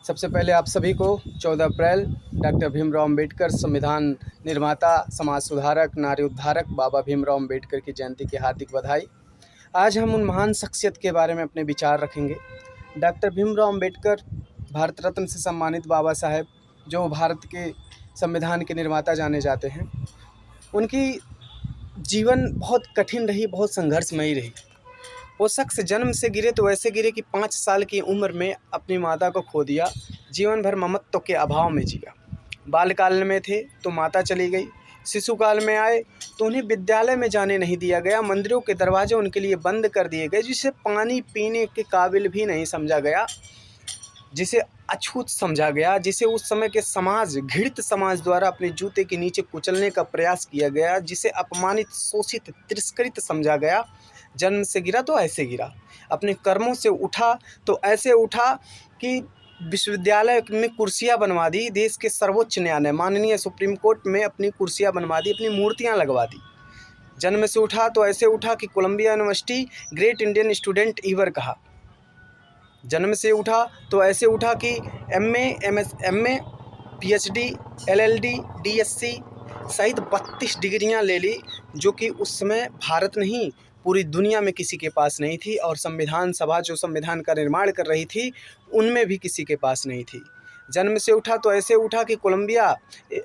सबसे पहले आप सभी को 14 अप्रैल डॉक्टर भीमराव अंबेडकर संविधान निर्माता, समाज सुधारक, नारी उद्धारक बाबा भीमराव अंबेडकर की जयंती की हार्दिक बधाई। आज हम उन महान शख्सियत के बारे में अपने विचार रखेंगे। डॉक्टर भीमराव अंबेडकर भारत रत्न से सम्मानित बाबा साहेब, जो भारत के संविधान के निर्माता जाने जाते हैं। उनकी जीवन बहुत कठिन रही, बहुत संघर्षमयी रही। वो शख्स जन्म से गिरे तो वैसे गिरे कि 5 साल की उम्र में अपनी माता को खो दिया। जीवन भर ममत्व के अभाव में जिया। बालकाल में थे तो माता चली गई। शिशुकाल में आए तो उन्हें विद्यालय में जाने नहीं दिया गया। मंदिरों के दरवाजे उनके लिए बंद कर दिए गए, जिसे पानी पीने के काबिल भी नहीं समझा गया, जिसे अछूत समझा गया, जिसे उस समय के समाज, घृणित समाज द्वारा अपने जूते के नीचे कुचलने का प्रयास किया गया, जिसे अपमानित, शोषित, तिरस्कृत समझा गया। जन्म से गिरा तो ऐसे गिरा, अपने कर्मों से उठा तो ऐसे उठा कि विश्वविद्यालय में कुर्सियां बनवा दी, देश के सर्वोच्च न्यायालय माननीय सुप्रीम कोर्ट में अपनी कुर्सियां बनवा दी, अपनी मूर्तियां लगवा दी। जन्म से उठा तो ऐसे उठा कि Columbia university great Indian student ever कहा। जन्म से उठा तो ऐसे उठा कि एमए, पीएचडी, एलएलडी, डीएससी सहित 32 डिग्रियां ले ली, जो कि उस समय भारत नहीं पूरी दुनिया में किसी के पास नहीं थी। और संविधान सभा जो संविधान का निर्माण कर रही थी, उनमें भी किसी के पास नहीं थी। जन्म से उठा तो ऐसे उठा कि Columbia,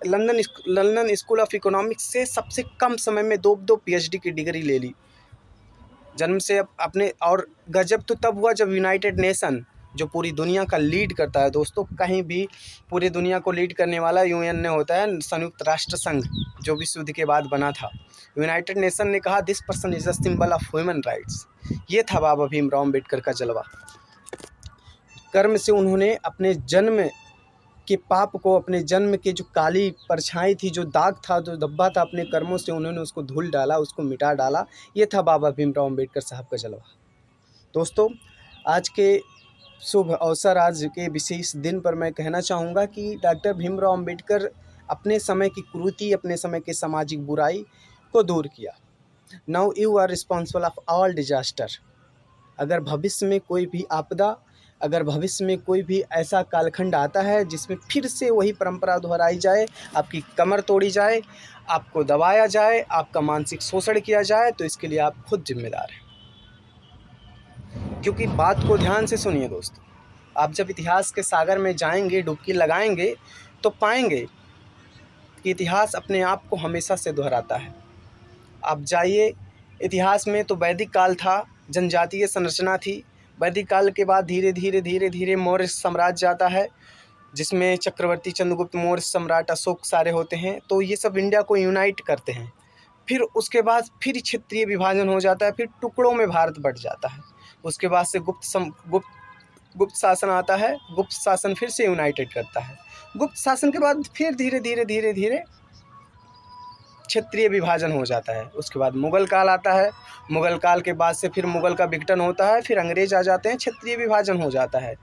London School of Economics से सबसे कम समय में दो पीएचडी की डिग्री ले ली। जन्म से अपने, और गजब तो तब हुआ जब यूनाइटेड नेशन, जो पूरी दुनिया का लीड करता है दोस्तों, कहीं भी पूरी दुनिया को लीड करने वाला यूएन ने होता है, संयुक्त राष्ट्र संघ, जो विश्व युद्ध के बाद बना था। यूनाइटेड नेशन ने कहा this person is a symbol of human rights. ये था बाबा भीमराव अम्बेडकर का जलवा। कर्म से उन्होंने अपने जन्म के पाप को, अपने जन्म के जो काली परछाई थी, जो दाग था, जो धब्बा था, अपने कर्मों से उन्होंने उसको धुल डाला, उसको मिटा डाला। ये था बाबा भीमराव अम्बेडकर साहब का जलवा। दोस्तों, आज के शुभ अवसर, आज के विशेष दिन पर मैं कहना चाहूँगा कि डॉक्टर भीमराव अम्बेडकर अपने समय की कुरीति, अपने समय के सामाजिक बुराई को दूर किया। Now you are responsible of all disaster. अगर भविष्य में कोई भी आपदा, अगर भविष्य में कोई भी ऐसा कालखंड आता है जिसमें फिर से वही परंपरा दोहराई जाए, आपकी कमर तोड़ी जाए, आपको दबाया जाए, आपका मानसिक शोषण किया जाए, तो इसके लिए आप खुद जिम्मेदार हैं। क्योंकि बात को ध्यान से सुनिए दोस्तों, आप जब इतिहास के सागर में जाएंगे, डुबकी लगाएंगे, तो पाएंगे कि इतिहास अपने आप को हमेशा से दोहराता है। आप जाइए इतिहास में, तो वैदिक काल था, जनजातीय संरचना थी। वैदिक काल के बाद धीरे धीरे मौर्य साम्राज्य आता है, जिसमें चक्रवर्ती, चंद्रगुप्त, मौर्य सम्राट, अशोक सारे होते हैं। तो ये सब इंडिया को यूनाइट करते हैं। फिर उसके बाद फिर क्षेत्रीय विभाजन हो जाता है, फिर टुकड़ों में भारत बंट जाता है। उसके बाद से गुप्त शासन आता है। गुप्त शासन फिर से यूनाइटेड करता है। गुप्त शासन के बाद फिर धीरे धीरे क्षेत्रीय विभाजन हो जाता है। उसके बाद मुगल काल आता है। मुगल काल के बाद से फिर मुगल का विघटन होता है, फिर अंग्रेज आ जाते हैं, क्षेत्रीय विभाजन हो जाता है।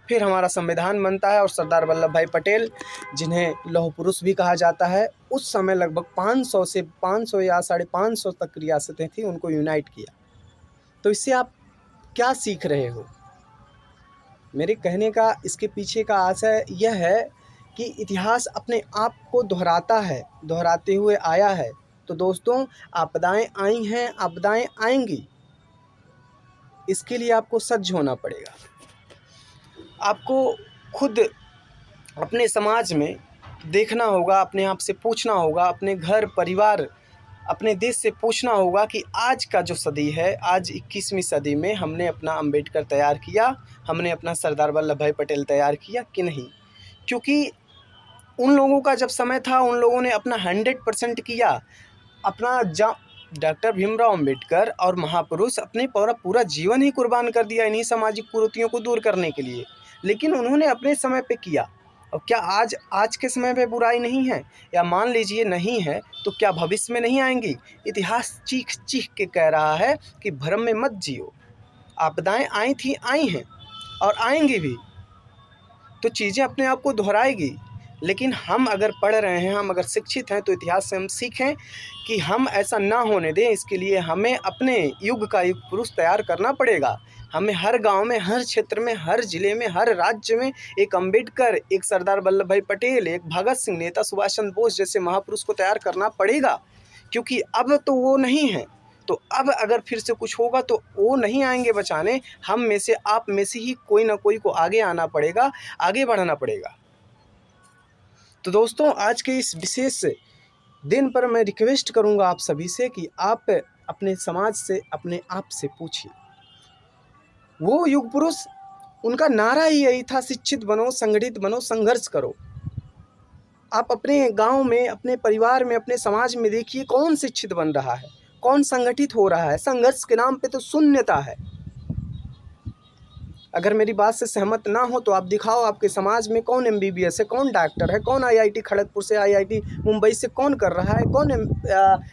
फिर हमारा संविधान बनता है, और सरदार वल्लभ भाई पटेल, जिन्हें लौह पुरुष भी कहा जाता है, उस समय लगभग 500 से 500 या 550 तक रियासतें थी, उनको यूनाइट किया। तो इससे आप क्या सीख रहे हो? मेरे कहने का इसके पीछे का आशय यह है कि इतिहास अपने आप को दोहराता है, दोहराते हुए आया है। तो दोस्तों, आपदाएं आई हैं, आपदाएं आएंगी, इसके लिए आपको सज्ज होना पड़ेगा। आपको खुद अपने समाज में देखना होगा, अपने आप से पूछना होगा, अपने घर परिवार, अपने देश से पूछना होगा कि आज का जो सदी है, आज 21वीं सदी में हमने अपना अंबेडकर तैयार किया, हमने अपना सरदार वल्लभ भाई पटेल तैयार किया कि नहीं। क्योंकि उन लोगों का जब समय था, उन लोगों ने अपना 100% किया। अपना डॉक्टर भीमराव अम्बेडकर और महापुरुष अपने पूरा जीवन ही कुर्बान कर दिया इन्हीं सामाजिक कुरीतियों को दूर करने के लिए। लेकिन उन्होंने अपने समय पे किया। और क्या आज के समय पे बुराई नहीं है? या मान लीजिए नहीं है, तो क्या भविष्य में नहीं आएंगी? इतिहास चीख चीख के कह रहा है कि भ्रम में मत जियो। आपदाएं आई थी, आई हैं, और आएंगी भी। तो चीज़ें अपने आप को दोहराएगी। लेकिन हम अगर पढ़ रहे हैं, हम अगर शिक्षित हैं, तो इतिहास से हम सीखें कि हम ऐसा ना होने दें। इसके लिए हमें अपने युग का युग पुरुष तैयार करना पड़ेगा। हमें हर गांव में, हर क्षेत्र में, हर ज़िले में, हर राज्य में एक अंबेडकर, एक सरदार वल्लभ भाई पटेल, एक भगत सिंह, नेता सुभाष चंद्र बोस जैसे महापुरुष को तैयार करना पड़ेगा, क्योंकि अब तो वो नहीं है। तो अब अगर फिर से कुछ होगा तो वो नहीं आएंगे बचाने, हम में से, आप में से ही कोई ना कोई को आगे आना पड़ेगा, आगे बढ़ना पड़ेगा। तो दोस्तों, आज के इस विशेष दिन पर मैं रिक्वेस्ट करूंगा आप सभी से कि आप अपने समाज से, अपने आप से पूछिए। वो युग पुरुष, उनका नारा ही यही था, शिक्षित बनो, संगठित बनो, संघर्ष करो। आप अपने गांव में, अपने परिवार में, अपने समाज में देखिए कौन शिक्षित बन रहा है, कौन संगठित हो रहा है। संघर्ष के नाम पे तो शून्यता है। अगर मेरी बात से सहमत ना हो तो आप दिखाओ आपके समाज में कौन MBBS है, कौन डॉक्टर है, कौन IIT खड़गपुर से, IIT मुंबई से कौन कर रहा है, कौन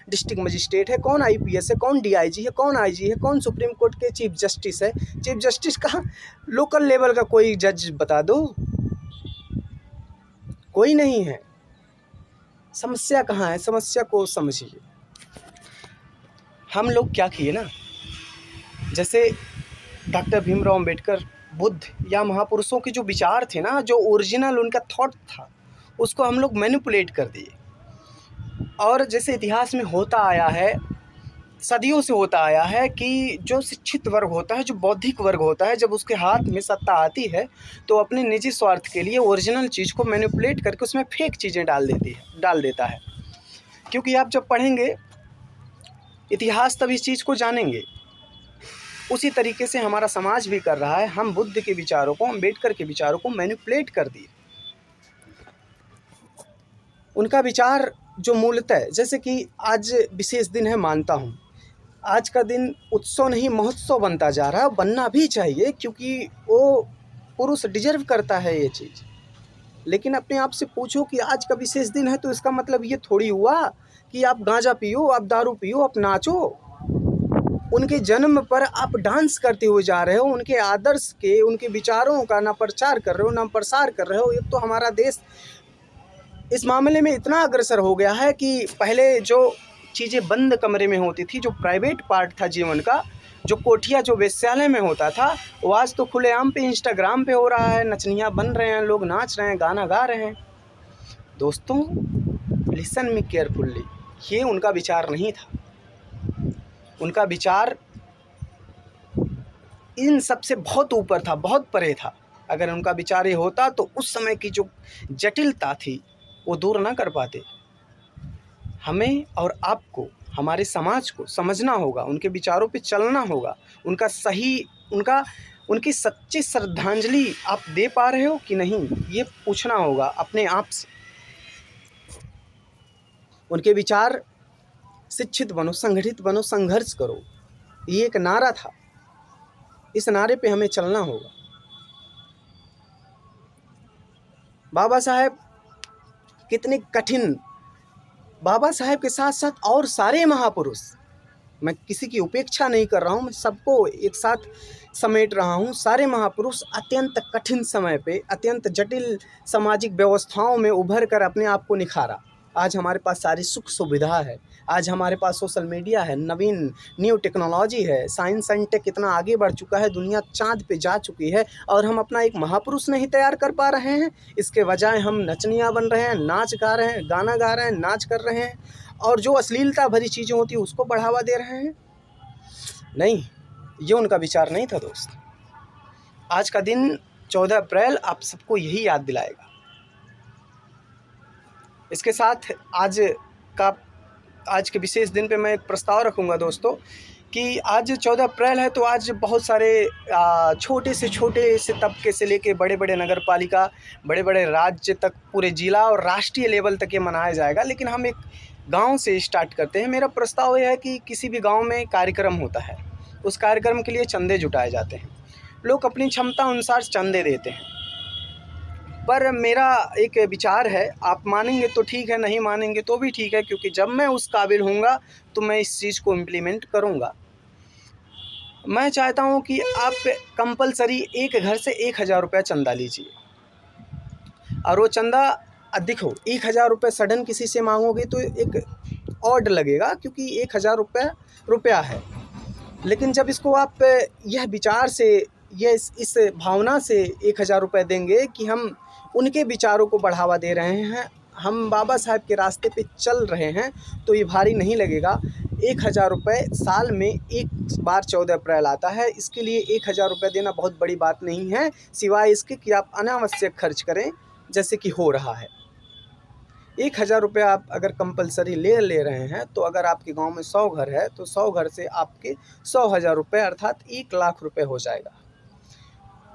डिस्ट्रिक्ट मजिस्ट्रेट है, कौन IPS है, कौन DIG है, कौन IG है, कौन सुप्रीम कोर्ट के चीफ जस्टिस है। चीफ जस्टिस का लोकल लेवल का कोई जज बता दो, कोई नहीं है। समस्या कहाँ है? समस्या को समझिए। हम लोग क्या किए ना, जैसे डॉक्टर भीमराव अंबेडकर, बुद्ध या महापुरुषों के जो विचार थे ना, जो ओरिजिनल उनका थॉट था, उसको हम लोग मैनिपुलेट कर दिए। और जैसे इतिहास में होता आया है, सदियों से होता आया है कि जो शिक्षित वर्ग होता है, जो बौद्धिक वर्ग होता है, जब उसके हाथ में सत्ता आती है तो अपने निजी स्वार्थ के लिए ओरिजिनल चीज़ को मैनिपुलेट करके उसमें फेक चीज़ें डाल देता है। क्योंकि आप जब पढ़ेंगे इतिहास तब इस चीज़ को जानेंगे। उसी तरीके से हमारा समाज भी कर रहा है। हम बुद्ध के विचारों को, अंबेडकर के विचारों को मैनिपुलेट कर दिए। उनका विचार जो मूलतः, जैसे कि आज विशेष दिन है, मानता हूँ, आज का दिन उत्सव नहीं महोत्सव बनता जा रहा है, बनना भी चाहिए, क्योंकि वो पुरुष डिजर्व करता है ये चीज़। लेकिन अपने आप से पूछो कि आज का विशेष दिन है तो इसका मतलब ये थोड़ी हुआ कि आप गांजा पियो, आप दारू पियो, आप नाचो। उनके जन्म पर आप डांस करते हुए जा रहे हो, उनके आदर्श के, उनके विचारों का ना प्रचार कर रहे हो ना प्रसार कर रहे हो। एक तो हमारा देश इस मामले में इतना अग्रसर हो गया है कि पहले जो चीज़ें बंद कमरे में होती थी, जो प्राइवेट पार्ट था जीवन का, जो कोठिया, जो वेश्यालय में होता था, वो आज तो खुलेआम पे इंस्टाग्राम पे हो रहा है। नचनियाँ बन रहे हैं, लोग नाच रहे हैं, गाना गा रहे हैं। दोस्तों, लिसन मी केयरफुल्ली, ये उनका विचार नहीं था। उनका विचार इन सब से बहुत ऊपर था, बहुत परे था। अगर उनका विचार ये होता तो उस समय की जो जटिलता थी वो दूर ना कर पाते। हमें और आपको, हमारे समाज को समझना होगा, उनके विचारों पे चलना होगा। उनका सही, उनकी सच्ची श्रद्धांजलि आप दे पा रहे हो कि नहीं, ये पूछना होगा अपने आप से। उनके विचार, शिक्षित बनो, संगठित बनो, संघर्ष करो, ये एक नारा था। इस नारे पे हमें चलना होगा। बाबा साहेब कितने कठिन, बाबा साहेब के साथ साथ और सारे महापुरुष, मैं किसी की उपेक्षा नहीं कर रहा हूँ, मैं सबको एक साथ समेट रहा हूँ। सारे महापुरुष अत्यंत कठिन समय पे, अत्यंत जटिल सामाजिक व्यवस्थाओं में उभर कर अपने आप को निखारा। आज हमारे पास सारी सुख सुविधा है, आज हमारे पास सोशल मीडिया है, नवीन न्यू टेक्नोलॉजी है, साइंस एंड टेक इतना आगे बढ़ चुका है, दुनिया चांद पे जा चुकी है, और हम अपना एक महापुरुष नहीं तैयार कर पा रहे हैं। इसके बजाय हम नचनियाँ बन रहे हैं, नाच गा रहे हैं, गाना गा रहे हैं, नाच कर रहे हैं, और जो अश्लीलता भरी चीज़ें होती है उसको बढ़ावा दे रहे हैं। नहीं, ये उनका विचार नहीं था दोस्त। आज का दिन 14 अप्रैल आप सबको यही याद दिलाएगा। इसके साथ आज के विशेष दिन पे मैं एक प्रस्ताव रखूँगा दोस्तों, कि आज 14 अप्रैल है तो आज बहुत सारे छोटे से तबके से लेके बड़े बड़े नगर पालिका, बड़े बड़े राज्य तक, पूरे जिला और राष्ट्रीय लेवल तक ये मनाया जाएगा। लेकिन हम एक गांव से स्टार्ट करते हैं। मेरा प्रस्ताव यह है कि किसी भी गांव में कार्यक्रम होता है, उस कार्यक्रम के लिए चंदे जुटाए जाते हैं, लोग अपनी क्षमता अनुसार चंदे देते हैं। पर मेरा एक विचार है, आप मानेंगे तो ठीक है, नहीं मानेंगे तो भी ठीक है, क्योंकि जब मैं उस काबिल होऊंगा तो मैं इस चीज़ को इम्प्लीमेंट करूंगा। मैं चाहता हूं कि आप कंपलसरी एक घर से 1000 रुपया चंदा लीजिए, और वो चंदा अधिक हो। 1000 रुपये सडन किसी से मांगोगे तो एक ऑड लगेगा, क्योंकि 1000 रुपया है। लेकिन जब इसको आप यह विचार से, ये इस भावना से 1000 रुपये देंगे कि हम उनके विचारों को बढ़ावा दे रहे हैं, हम बाबा साहब के रास्ते पे चल रहे हैं, तो ये भारी नहीं लगेगा। 1000 रुपये साल में एक बार 14 अप्रैल आता है, इसके लिए 1000 रुपये देना बहुत बड़ी बात नहीं है, सिवाय इसके कि आप अनावश्यक खर्च करें जैसे कि हो रहा है। 1000 रुपये आप अगर कंपलसरी ले रहे हैं, तो अगर आपके गांव में 100 घर है तो 100 घर से आपके 100,000 रुपये अर्थात 1,00,000 रुपये हो जाएगा।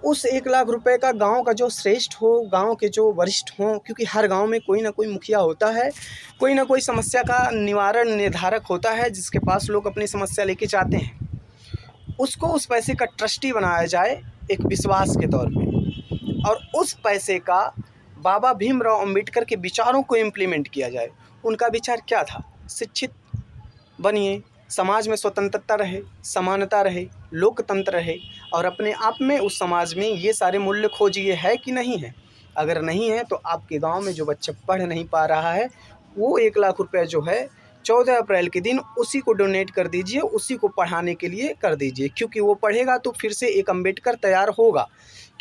उस 1,00,000 रुपये का गांव का जो श्रेष्ठ हो, गांव के जो वरिष्ठ हों, क्योंकि हर गांव में कोई ना कोई मुखिया होता है, कोई ना कोई समस्या का निवारण निर्धारक होता है जिसके पास लोग अपनी समस्या लेके जाते हैं, उसको उस पैसे का ट्रस्टी बनाया जाए एक विश्वास के तौर पे, और उस पैसे का बाबा भीमराव अंबेडकर के विचारों को इम्प्लीमेंट किया जाए। उनका विचार क्या था? शिक्षित बनिए, समाज में स्वतंत्रता रहे, समानता रहे, लोकतंत्र रहे, और अपने आप में उस समाज में ये सारे मूल्य खोजिए है कि नहीं है। अगर नहीं है तो आपके गांव में जो बच्चा पढ़ नहीं पा रहा है, वो 1,00,000 रुपये जो है 14 अप्रैल के दिन उसी को डोनेट कर दीजिए, उसी को पढ़ाने के लिए कर दीजिए, क्योंकि वो पढ़ेगा तो फिर से एक अम्बेडकर तैयार होगा।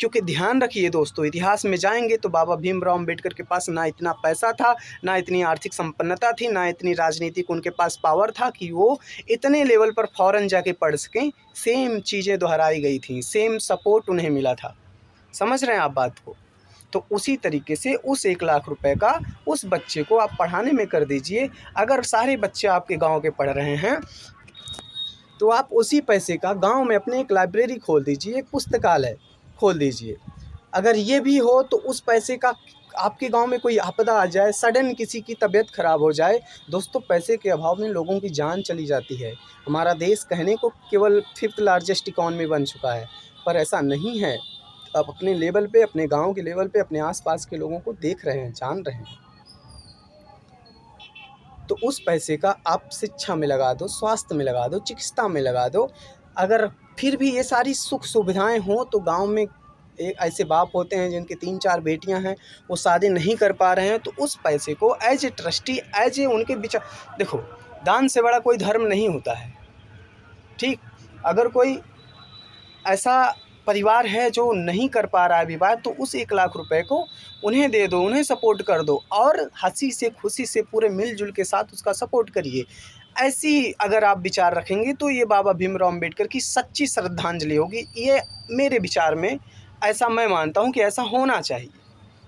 क्योंकि ध्यान रखिए दोस्तों, इतिहास में जाएंगे तो बाबा भीमराव अंबेडकर के पास ना इतना पैसा था, ना इतनी आर्थिक संपन्नता थी, ना इतनी राजनीतिक उनके पास पावर था कि वो इतने लेवल पर फ़ौरन जाके पढ़ सकें। सेम चीज़ें दोहराई गई थी, सेम सपोर्ट उन्हें मिला था। समझ रहे हैं आप बात को? तो उसी तरीके से उस 1,00,000 रुपये का उस बच्चे को आप पढ़ाने में कर दीजिए। अगर सारे बच्चे आपके गांव के पढ़ रहे हैं तो आप उसी पैसे का गांव में अपने एक लाइब्रेरी खोल दीजिए, एक पुस्तकालय खोल दीजिए। अगर ये भी हो तो उस पैसे का आपके गांव में कोई आपदा आ जाए, सडन किसी की तबीयत ख़राब हो जाए, दोस्तों पैसे के अभाव में लोगों की जान चली जाती है। हमारा देश कहने को केवल 5th लार्जेस्ट इकॉनमी बन चुका है, पर ऐसा नहीं है। आप अपने लेवल पे, अपने गांव के लेवल पे, अपने आसपास के लोगों को देख रहे हैं, जान रहे हैं, तो उस पैसे का आप शिक्षा में लगा दो, स्वास्थ्य में लगा दो, चिकित्सा में लगा दो। अगर फिर भी ये सारी सुख सुविधाएं हों तो गांव में एक ऐसे बाप होते हैं जिनकी 3-4 बेटियां हैं, वो शादी नहीं कर पा रहे हैं, तो उस पैसे को as a trustee, as a उनके विचार, देखो दान से बड़ा कोई धर्म नहीं होता है, ठीक। अगर कोई ऐसा परिवार है जो नहीं कर पा रहा है विवाह, तो उस 1,00,000 रुपये को उन्हें दे दो, उन्हें सपोर्ट कर दो, और हंसी से खुशी से पूरे मिलजुल के साथ उसका सपोर्ट करिए। ऐसी अगर आप विचार रखेंगे तो ये बाबा भीमराव अंबेडकर की सच्ची श्रद्धांजलि होगी। ये मेरे विचार में ऐसा मैं मानता हूँ कि ऐसा होना चाहिए।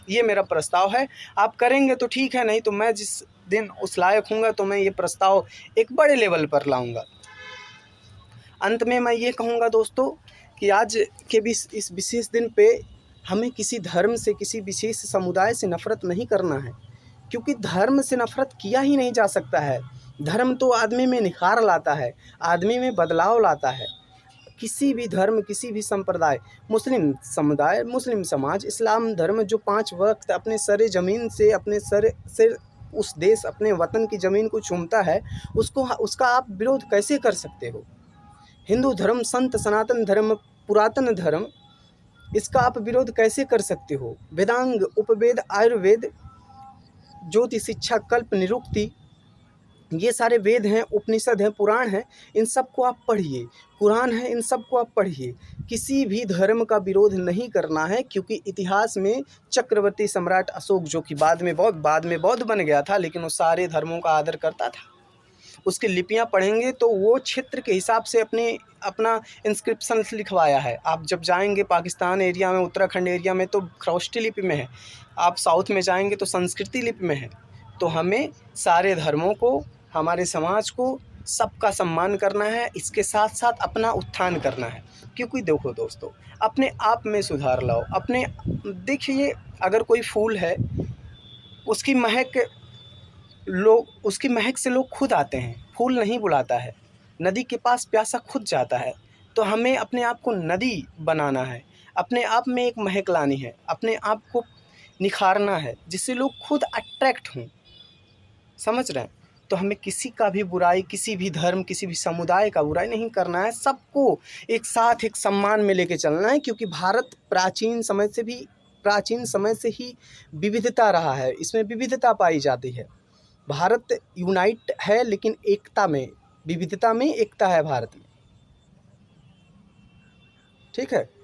ये मेरा प्रस्ताव है। आप करेंगे तो ठीक है, नहीं तो मैं जिस दिन उस लायक हूँगा तो मैं ये प्रस्ताव एक बड़े लेवल पर लाऊँगा। अंत में मैं ये कहूँगा दोस्तों कि आज के भी इस विशेष दिन पे हमें किसी धर्म से, किसी विशेष समुदाय से नफ़रत नहीं करना है, क्योंकि धर्म से नफ़रत किया ही नहीं जा सकता है। धर्म तो आदमी में निखार लाता है, आदमी में बदलाव लाता है। किसी भी धर्म, किसी भी संप्रदाय, मुस्लिम समुदाय, मुस्लिम समाज, इस्लाम धर्म जो 5 वक्त अपने सरे ज़मीन से, अपने सर से उस देश, अपने वतन की ज़मीन को चूमता है, उसका आप विरोध कैसे कर सकते हो? हिंदू धर्म, संत सनातन धर्म, पुरातन धर्म, इसका आप विरोध कैसे कर सकते हो? वेदांग, उपवेद, आयुर्वेद, ज्योति शिक्षा, कल्प, निरुक्ति, ये सारे वेद हैं, उपनिषद हैं, पुराण हैं, इन सब को आप पढ़िए। कुरान है, इन सब को आप पढ़िए। किसी भी धर्म का विरोध नहीं करना है, क्योंकि इतिहास में चक्रवर्ती सम्राट अशोक, जो कि बाद में बौद्ध बन गया था, लेकिन वो सारे धर्मों का आदर करता था। उसकी लिपियां पढ़ेंगे तो वो क्षेत्र के हिसाब से अपना इंस्क्रिप्शन लिखवाया है। आप जब जाएंगे पाकिस्तान एरिया में, उत्तराखंड एरिया में तो खरोष्टी लिपि में है, आप साउथ में जाएंगे तो संस्कृति लिपि में है। तो हमें सारे धर्मों को, हमारे समाज को, सबका सम्मान करना है, इसके साथ साथ अपना उत्थान करना है। क्योंकि देखो दोस्तों, अपने आप में सुधार लाओ। देखिए, अगर कोई फूल है, उसकी महक से लोग खुद आते हैं, फूल नहीं बुलाता है। नदी के पास प्यासा खुद जाता है। तो हमें अपने आप को नदी बनाना है, अपने आप में एक महक लानी है, अपने आप को निखारना है, जिससे लोग खुद अट्रैक्ट हों। समझ रहे हैं? तो हमें किसी का भी बुराई, किसी भी धर्म, किसी भी समुदाय का बुराई नहीं करना है। सबको एक साथ, एक सम्मान में लेके चलना है, क्योंकि भारत प्राचीन समय से ही विविधता रहा है, इसमें विविधता पाई जाती है। भारत यूनाइट है, लेकिन एकता में, विविधता में एकता है भारत में। ठीक है।